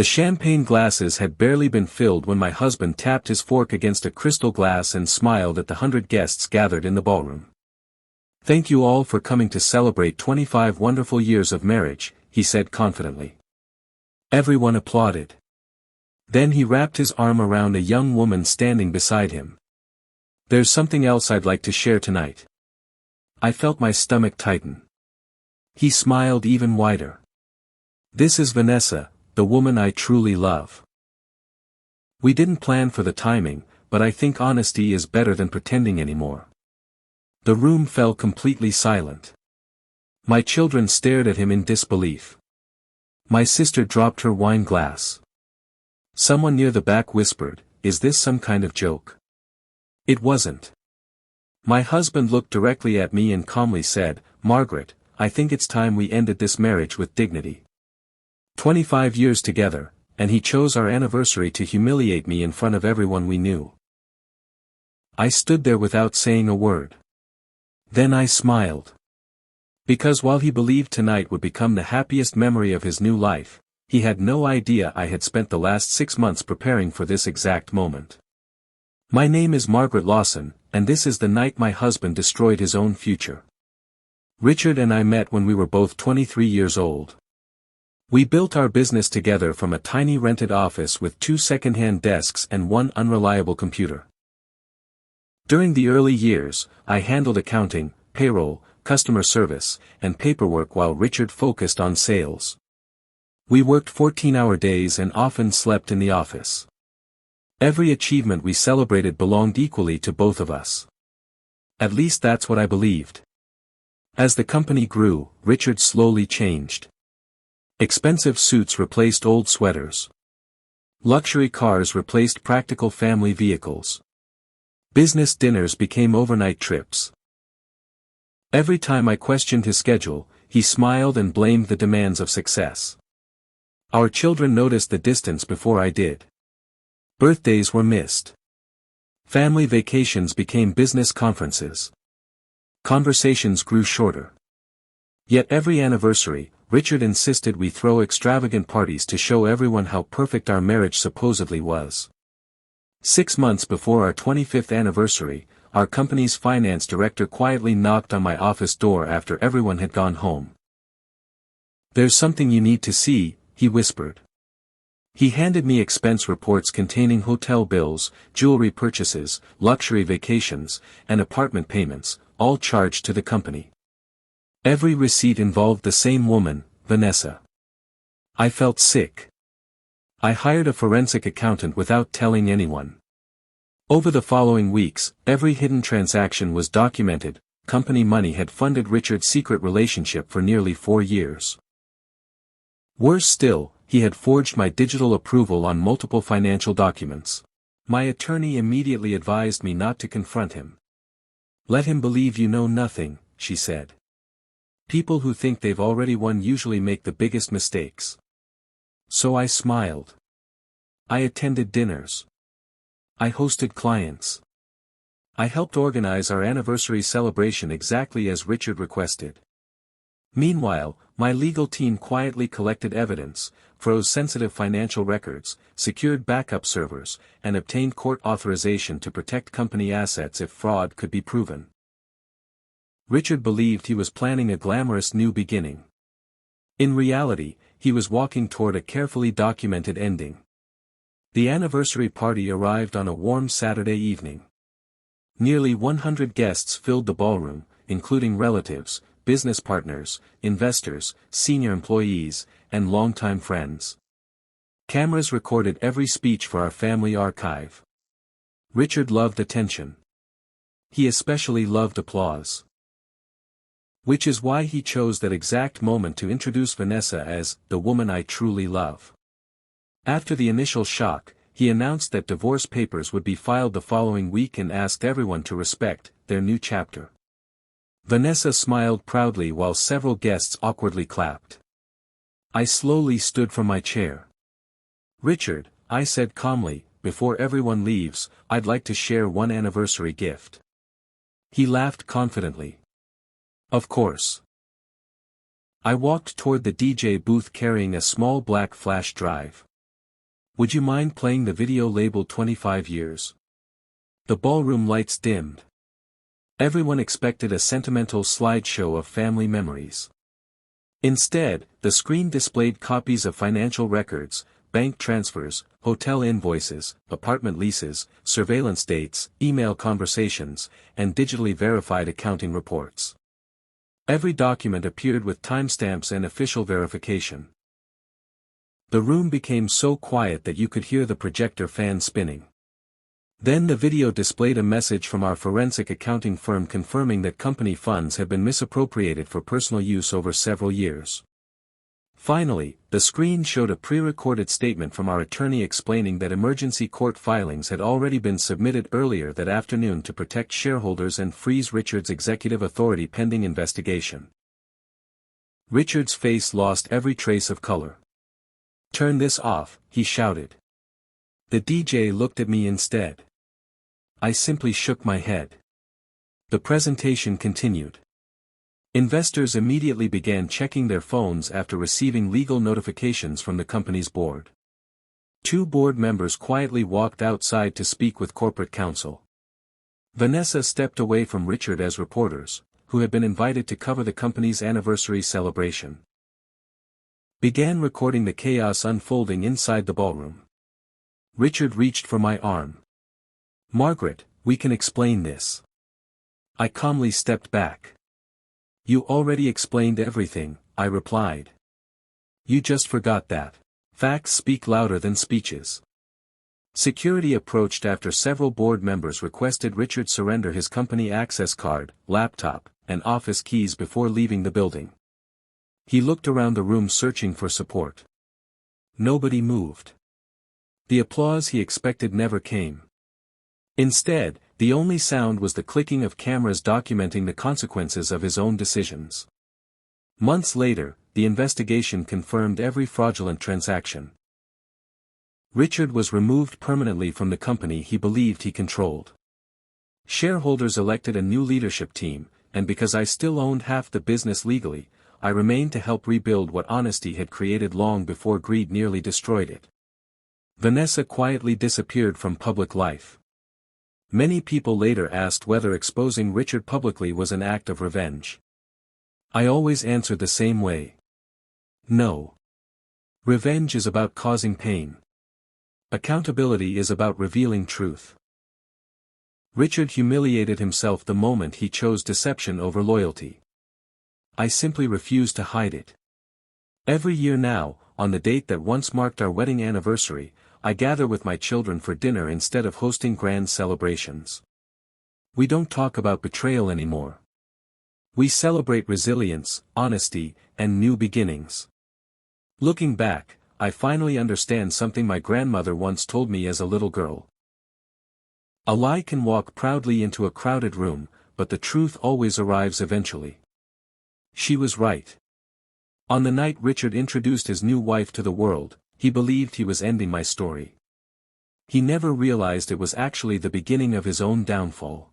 The champagne glasses had barely been filled when my husband tapped his fork against a crystal glass and smiled at the 100 guests gathered in the ballroom. "Thank you all for coming to celebrate 25 wonderful years of marriage," he said confidently. Everyone applauded. Then he wrapped his arm around a young woman standing beside him. "There's something else I'd like to share tonight." I felt my stomach tighten. He smiled even wider. "This is Vanessa, the woman I truly love." We didn't plan for the timing, but I think honesty is better than pretending anymore. The room fell completely silent. My children stared at him in disbelief. My sister dropped her wine glass. Someone near the back whispered, "Is this some kind of joke?" It wasn't. My husband looked directly at me and calmly said, "Margaret, I think it's time we ended this marriage with dignity. 25 years together, and he chose our anniversary to humiliate me in front of everyone we knew." I stood there without saying a word. Then I smiled. Because while he believed tonight would become the happiest memory of his new life, he had no idea I had spent the last 6 months preparing for this exact moment. My name is Margaret Lawson, and this is the night my husband destroyed his own future. Richard and I met when we were both 23 years old. We built our business together from a tiny rented office with 2 second-hand desks and 1 unreliable computer. During the early years, I handled accounting, payroll, customer service, and paperwork while Richard focused on sales. We worked 14-hour days and often slept in the office. Every achievement we celebrated belonged equally to both of us. At least that's what I believed. As the company grew, Richard slowly changed. Expensive suits replaced old sweaters. Luxury cars replaced practical family vehicles. Business dinners became overnight trips. Every time I questioned his schedule, he smiled and blamed the demands of success. Our children noticed the distance before I did. Birthdays were missed. Family vacations became business conferences. Conversations grew shorter. Yet every anniversary, Richard insisted we throw extravagant parties to show everyone how perfect our marriage supposedly was. 6 months before our 25th anniversary, our company's finance director quietly knocked on my office door after everyone had gone home. "There's something you need to see," he whispered. He handed me expense reports containing hotel bills, jewelry purchases, luxury vacations, and apartment payments, all charged to the company. Every receipt involved the same woman, Vanessa. I felt sick. I hired a forensic accountant without telling anyone. Over the following weeks, every hidden transaction was documented. Company money had funded Richard's secret relationship for nearly 4 years. Worse still, he had forged my digital approval on multiple financial documents. My attorney immediately advised me not to confront him. "Let him believe you know nothing," she said. "People who think they've already won usually make the biggest mistakes." So I smiled. I attended dinners. I hosted clients. I helped organize our anniversary celebration exactly as Richard requested. Meanwhile, my legal team quietly collected evidence, froze sensitive financial records, secured backup servers, and obtained court authorization to protect company assets if fraud could be proven. Richard believed he was planning a glamorous new beginning. In reality, he was walking toward a carefully documented ending. The anniversary party arrived on a warm Saturday evening. Nearly 100 guests filled the ballroom, including relatives, business partners, investors, senior employees, and longtime friends. Cameras recorded every speech for our family archive. Richard loved attention. He especially loved applause. Which is why he chose that exact moment to introduce Vanessa as the woman I truly love. After the initial shock, he announced that divorce papers would be filed the following week and asked everyone to respect their new chapter. Vanessa smiled proudly while several guests awkwardly clapped. I slowly stood from my chair. "Richard," I said calmly, "before everyone leaves, I'd like to share one anniversary gift." He laughed confidently. "Of course." I walked toward the DJ booth carrying a small black flash drive. Would you mind playing the video labeled 25 years? The ballroom lights dimmed. Everyone expected a sentimental slideshow of family memories. Instead, the screen displayed copies of financial records, bank transfers, hotel invoices, apartment leases, surveillance dates, email conversations, and digitally verified accounting reports. Every document appeared with timestamps and official verification. The room became so quiet that you could hear the projector fan spinning. Then the video displayed a message from our forensic accounting firm confirming that company funds had been misappropriated for personal use over several years. Finally, the screen showed a pre-recorded statement from our attorney explaining that emergency court filings had already been submitted earlier that afternoon to protect shareholders and freeze Richard's executive authority pending investigation. Richard's face lost every trace of color. "Turn this off," he shouted. The DJ looked at me instead. I simply shook my head. The presentation continued. Investors immediately began checking their phones after receiving legal notifications from the company's board. 2 board members quietly walked outside to speak with corporate counsel. Vanessa stepped away from Richard as reporters, who had been invited to cover the company's anniversary celebration. Began recording the chaos unfolding inside the ballroom. Richard reached for my arm. "Margaret, we can explain this." I calmly stepped back. "You already explained everything," I replied. "You just forgot that. Facts speak louder than speeches." Security approached after several board members requested Richard surrender his company access card, laptop, and office keys before leaving the building. He looked around the room searching for support. Nobody moved. The applause he expected never came. Instead, the only sound was the clicking of cameras documenting the consequences of his own decisions. Months later, the investigation confirmed every fraudulent transaction. Richard was removed permanently from the company he believed he controlled. Shareholders elected a new leadership team, and because I still owned half the business legally, I remained to help rebuild what honesty had created long before greed nearly destroyed it. Vanessa quietly disappeared from public life. Many people later asked whether exposing Richard publicly was an act of revenge. I always answered the same way. No. Revenge is about causing pain. Accountability is about revealing truth. Richard humiliated himself the moment he chose deception over loyalty. I simply refused to hide it. Every year now, on the date that once marked our wedding anniversary, I gather with my children for dinner instead of hosting grand celebrations. We don't talk about betrayal anymore. We celebrate resilience, honesty, and new beginnings. Looking back, I finally understand something my grandmother once told me as a little girl. A lie can walk proudly into a crowded room, but the truth always arrives eventually. She was right. On the night Richard introduced his new wife to the world, he believed he was ending my story. He never realized it was actually the beginning of his own downfall.